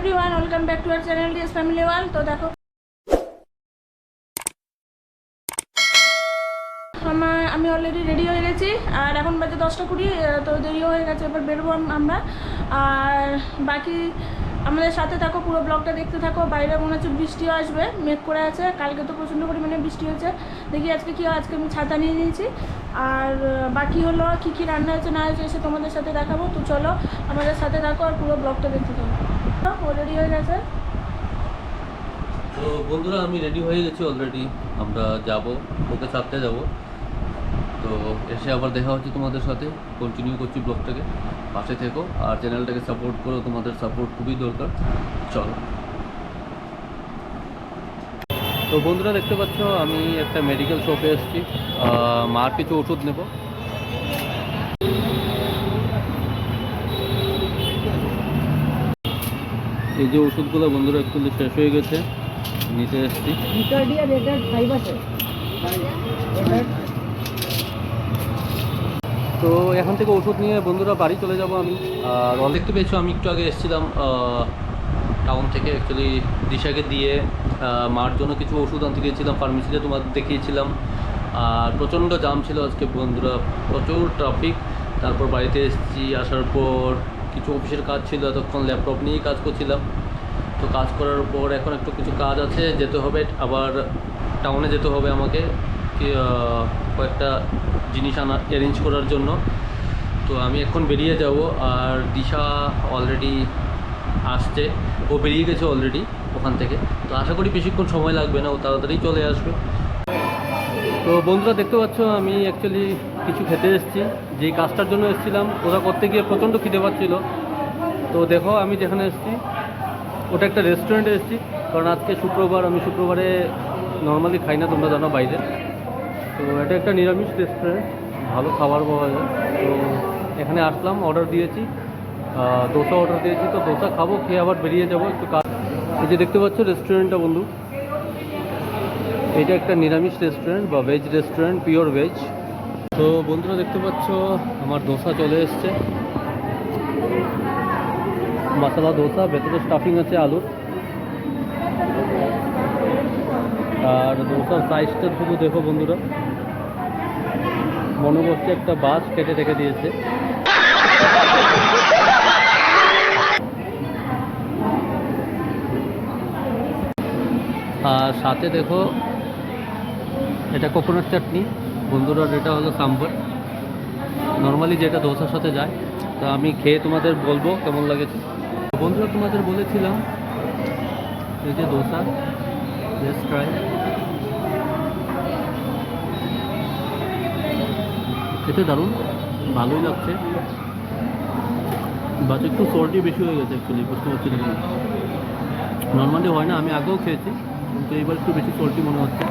Everyone, welcome back to our channel DS family one. তো দেখো আমি অলরেডি রেডি হয়ে গেছি আর এখন বাজে 10টা 20। তো দেরিও হয়ে গেছে, এবার বেরোবো আমরা। আর বাকি আমাদের সাথে থাকো, পুরো ব্লগটা দেখতে থাকো। বাইরে মনে হচ্ছে বৃষ্টিও আসবে, মেঘ করে আছে। কালকে তো প্রচণ্ড পরিমাণে বৃষ্টি হয়েছে, দেখি আজকে কী হয়। আজকে আমি ছাতা নিয়ে নিয়েছি। আর বাকি হলো কী কী রান্না হয়েছে না হয়েছে এসে তোমাদের সাথে দেখাবো। তো চলো আমাদের সাথে থাকো আর পুরো ব্লগটা দেখতে থাকো। ও রেডি হয়ে গেছে। তো বন্ধুরা, আমি রেডি হয়ে গেছি অলরেডি। আমরা যাব, ওকে ছাড়তে যাব। তো এসে আবার দেখা হচ্ছে তোমাদের সাথে। কন্টিনিউ করছি ব্লগটাকে, পাশে থেকো আর চ্যানেলটাকে সাপোর্ট করো, তোমাদের সাপোর্ট খুবই দরকার। চলো। তো বন্ধুরা, দেখতে পাচ্ছ আমি একটা মেডিকেল শপে এসেছি, মার কিছু ওষুধ নেব। এই যে ওষুধগুলো বন্ধুরা একটু শেষ হয়ে গেছে, নিতে এসেছি। তো এখান থেকে ওষুধ নিয়ে বন্ধুরা বাড়ি চলে যাব আমি। আর দেখতে পেয়েছো আমি একটু আগে এসেছিলাম টাউন থেকে, অ্যাকচুয়ালি দিশাকে দিয়ে মার জন্য কিছু ওষুধ আনতে গিয়েছিলাম ফার্মেসিতে, তোমাদের দেখিয়েছিলাম। আর প্রচণ্ড জাম ছিল আজকে বন্ধুরা, প্রচুর ট্রাফিক। তারপর বাড়িতে এসেছি, আসার পর কিছু অফিসের কাজ ছিল, এতক্ষণ ল্যাপটপ নিয়েই কাজ করছিলাম। তো কাজ করার পর এখন একটু কিছু কাজ আছে, যেতে হবে। আবার টাউনে যেতে হবে আমাকে কয়েকটা জিনিস অ্যারেঞ্জ করার জন্য। তো আমি এখন বেরিয়ে যাব। আর দিশা অলরেডি আসছে, ও বেরিয়ে গেছে অলরেডি ওখান থেকে। তো আশা করি বেশিক্ষণ সময় লাগবে না, ও তাড়াতাড়ি চলে আসবে। তো বন্ধুরা, দেখতে পাচ্ছ আমি অ্যাকচুয়ালি কিছু খেতে এসেছি। যেই কাজটার জন্য এসেছিলাম ওটা করতে গিয়ে প্রচণ্ড খিদে পাচ্ছিল। তো দেখো আমি যেখানে এসেছি ওটা একটা রেস্টুরেন্টে এসেছি, কারণ আজকে শুক্রবার। আমি শুক্রবারে নর্মালি খাই না, তোমরা জানো, বাইরে। তো এটা একটা নিরামিষ রেস্টুরেন্ট, ভালো খাবার পাওয়া যায়। তো এখানে আসলাম, অর্ডার দিয়েছি, দোসা অর্ডার দিয়েছি। তো দোসা খাবো, খেয়ে আবার বেরিয়ে যাবো একটু কাজ। এই যে দেখতে পাচ্ছ রেস্টুরেন্টটা বন্ধু, এটা একটা নিরামিষ রেস্টুরেন্ট বা ভেজ রেস্টুরেন্ট, পিওর ভেজ। তো বন্ধুরা দেখতে পাচ্ছ আমার দোসা চলে এসছে, মশলা দোসা, ভেতরে স্টাফিং আছে আলুর। আর দোসার সাইজটা শুধু দেখো বন্ধুরা, মনে করছে একটা বাস কেটে রেখে দিয়েছে। আর সাথে দেখো এটা কোকোনাট চাটনি বন্ধুরা, এটা হলো সাম্বার, নর্মালি যেটা দোসার সাথে যায়। তো আমি খেয়ে তোমাদের বলবো কেমন লাগেছে। বন্ধুরা তোমাদের বলেছিলাম এই যে দোসা, জাস্ট ট্রাই। খেতে দারুণ, ভালোই লাগছে, বাট একটু সল্টি বেশি হয়ে গেছে অ্যাকচুয়ালি, বুঝতে পারছি না কেন। নর্মালি হয় না, আমি আগেও খেয়েছি, কিন্তু এবার একটু বেশি সল্টি মনে হচ্ছে।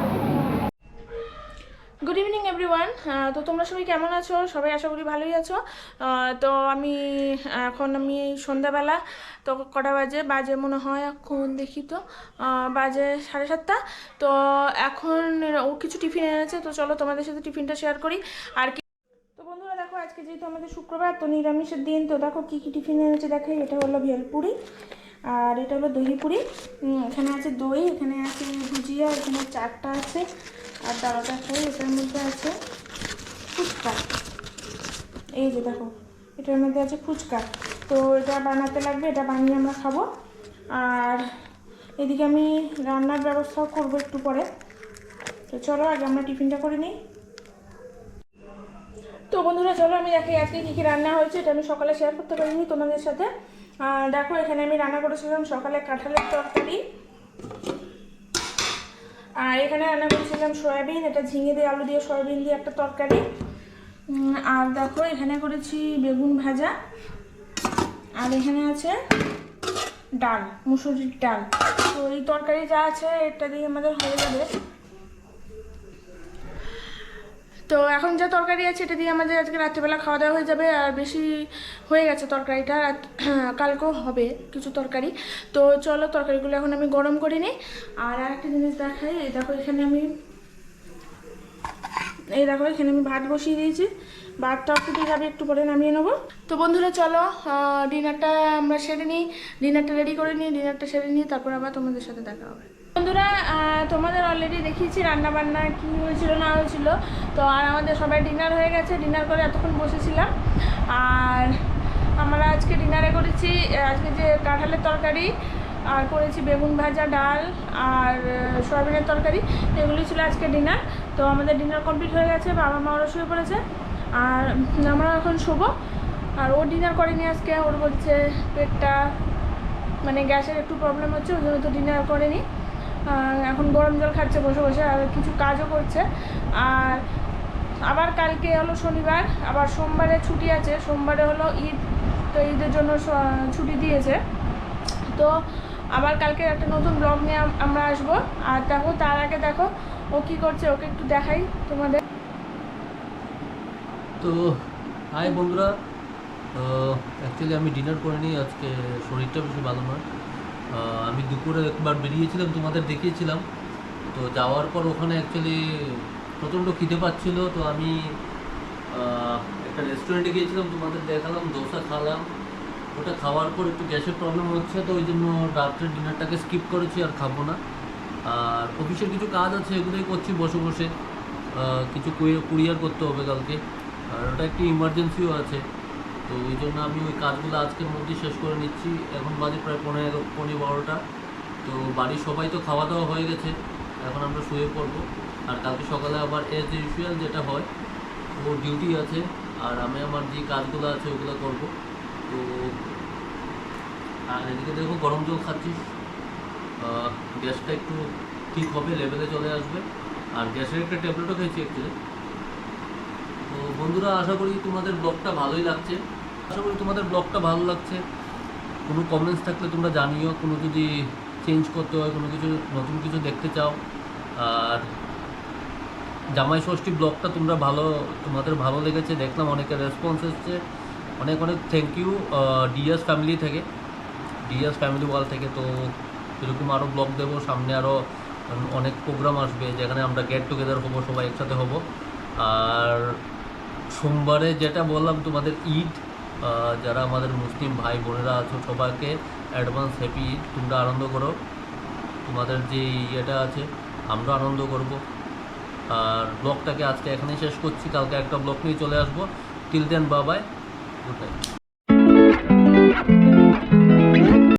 Good evening everyone. তো তোমরা সবাই কেমন আছো? সবাই আশা করি ভালোই আছো। তো আমি সন্ধ্যাবেলা, তো কটা বাজে মনে হয় এখন দেখি তো, বাজে 7:30। তো এখন ও কিছু টিফিন এনেছে, তো চলো তোমাদের সাথে টিফিনটা শেয়ার করি। আর কি তো বন্ধুরা দেখো, আজকে যেহেতু আমাদের শুক্রবার, তো নিরামিষের দিন। তো দেখো কী কী টিফিন এনেছে দেখাই। এটা হলো ভেলপুরি, আর এটা হলো দহি পুরি। এখানে আছে দই, এখানে আছে ভুজিয়া, এখানে চাটটা আছে। আর দাওয়াটা খাই, এটার মধ্যে আছে ফুচকা। এই যে দেখো, এটার মধ্যে আছে ফুচকা। তো এটা বানাতে লাগবে, এটা বানিয়ে আমরা খাবো। আর এদিকে আমি রান্নার ব্যবস্থাও করবো একটু পরে। তো চলো আগে আমরা টিফিনটা করে নিই। তো বন্ধুরা চলো আমি দেখি আজকে কী কী রান্না হয়েছে। এটা আমি সকালে শেয়ার করতে পারিনি তোমাদের সাথে। দেখো এখানে আমি রান্না করেছিলাম সকালে কাঁঠালের তরকারি, আর এখানে রান্না করেছিলাম সয়াবিন, এটা ঝিঙে দিয়ে আলু দিয়ে সয়াবিন দিয়ে একটা তরকারি। আর দেখো এখানে করেছি বেগুন ভাজা, আর এখানে আছে ডাল, মুসুরির ডাল। তো এই তরকারি যা আছে এটা দিয়ে আমাদের হয়ে যাবে। তো এখন যা তরকারি আছে এটা দিয়ে আমাদের আজকে রাত্রিবেলা খাওয়া দাওয়া হয়ে যাবে। আর বেশি হয়ে গেছে তরকারিটা, কালকেও হবে কিছু তরকারি। তো চলো তরকারিগুলো এখন আমি গরম করে নিই। আর একটা জিনিস দেখাই, এই দেখো এখানে আমি ভাত বসিয়ে দিয়েছি। ভাতটা ফুটে যাবে, একটু পরে নামিয়ে নেবো। তো বন্ধুরা চলো ডিনারটা আমরা সেরে নিই, ডিনারটা রেডি করে নিই, ডিনারটা সেরে নিই, তারপর আবার তোমাদের সাথে দেখা হবে। বন্ধুরা তোমাদের অলরেডি দেখিয়েছি রান্না বান্না কী হয়েছিল না হয়েছিল। তো আর আমাদের সবাই ডিনার হয়ে গেছে, ডিনার করে এতক্ষণ বসেছিলাম। আর আমরা আজকে ডিনারে করেছি আজকে যে কাঁঠালের তরকারি, আর করেছি বেগুন ভাজা, ডাল আর সয়াবিনের তরকারি, এগুলি ছিল আজকে ডিনার। তো আমাদের ডিনার কমপ্লিট হয়ে গেছে, বাবা মা ওরা শুয়ে পড়েছে আর আমরা এখন শোবো। আর ও ডিনার করেনি আজকে, ওর বলছে পেটটা মানে গ্যাসের একটু প্রবলেম হচ্ছে, ওই জন্য তো ডিনার করেনি। এখন গরম জল খাচ্ছে বসে বসে, আর কিছু কাজও করছে। আর আবার কালকে হলো শনিবার, আবার সোমবারে ছুটি আছে, সোমবারে হলো ঈদ, তো ঈদের জন্য ছুটি দিয়েছে। তো আবার কালকে একটা নতুন ব্লগ নিয়ে আমরা আসবো। আর দেখো তার আগে দেখো ও কী করছে, ওকে একটু দেখাই তোমাদের। তো হাই বন্ধুরা, অ্যাকচুয়ালি আমি ডিনার করে নিই, আজকে শরীরটা বেশি ভালো নয়। আমি দুপুরে একবার বেরিয়েছিলাম, তোমাদের দেখিয়েছিলাম। তো যাওয়ার পর ওখানে অ্যাকচুয়ালি প্রচণ্ড খিদে পাচ্ছিল, তো আমি একটা রেস্টুরেন্টে গিয়েছিলাম, তোমাদের দেখালাম, দোসা খালাম। ওটা খাওয়ার পর একটু গ্যাসের প্রবলেম হচ্ছে, তো ওই জন্য রাত্রের ডিনারটাকে স্কিপ করেছি, আর খাবো না। আর অফিসের কিছু কাজ আছে, এগুলোই করছি বসে বসে। কিছু কুরিয়ার করতে হবে কালকে, আর ওটা একটু ইমার্জেন্সিও আছে। তো ওই জন্য আমি ওই কাজগুলো আজকের মধ্যেই শেষ করে নিচ্ছি। এখন বাজে প্রায় 11:12। তো বাড়ির সবাই তো খাওয়া দাওয়া হয়ে গেছে, এখন আমরা শুয়ে পড়বো। আর কালকে সকালে আবার এজ ইউজুয়াল যেটা হয়, ও ডিউটি আছে, আর আমি আমার যে কাজগুলো আছে ওগুলো করবো। তো আর এদিকে দেখো গরম জল খাচ্ছিস, গ্যাসটা একটু ঠিক হবে, লেভেলে চলে আসবে। আর গ্যাসের একটা ট্যাবলেটও খেয়েছি অ্যাকচুয়ালি। তো বন্ধুরা আশা করি তোমাদের ব্লগটা ভালোই লাগছে, ভালো লাগছে। কোনো কমেন্টস থাকলে তোমরা জানিও, কোনো যদি চেঞ্জ করতে হয়, কোনো কিছু নতুন কিছু দেখতে চাও। আর জামাই ষষ্ঠী ব্লগটা তোমাদের ভালো লেগেছে দেখলাম, অনেকের রেসপন্স এসছে, অনেক থ্যাংক ইউ ডিএস ফ্যামিলি থেকে, ডিএস ফ্যামিলি ওয়াল থেকে। তো এরকম আরও ব্লগ দেবো সামনে, আরও অনেক প্রোগ্রাম আসবে যেখানে আমরা গেট টুগেদার হবো, সবাই একসাথে হব। আর সোমবারে যেটা বললাম তোমাদের ঈদ, যারা আমাদের মুসলিম ভাই বোনেরা আছো সবাইকে অ্যাডভান্স হ্যাপি ঈদ। তোমরা আনন্দ করো, তোমাদের যে ইয়েটা আছে আমরা আনন্দ করব। আর ব্লগটাকে আজকে এখানেই শেষ করছি, কালকে একটা ব্লগ নিয়ে চলে আসবো। Till then bye bye, good night.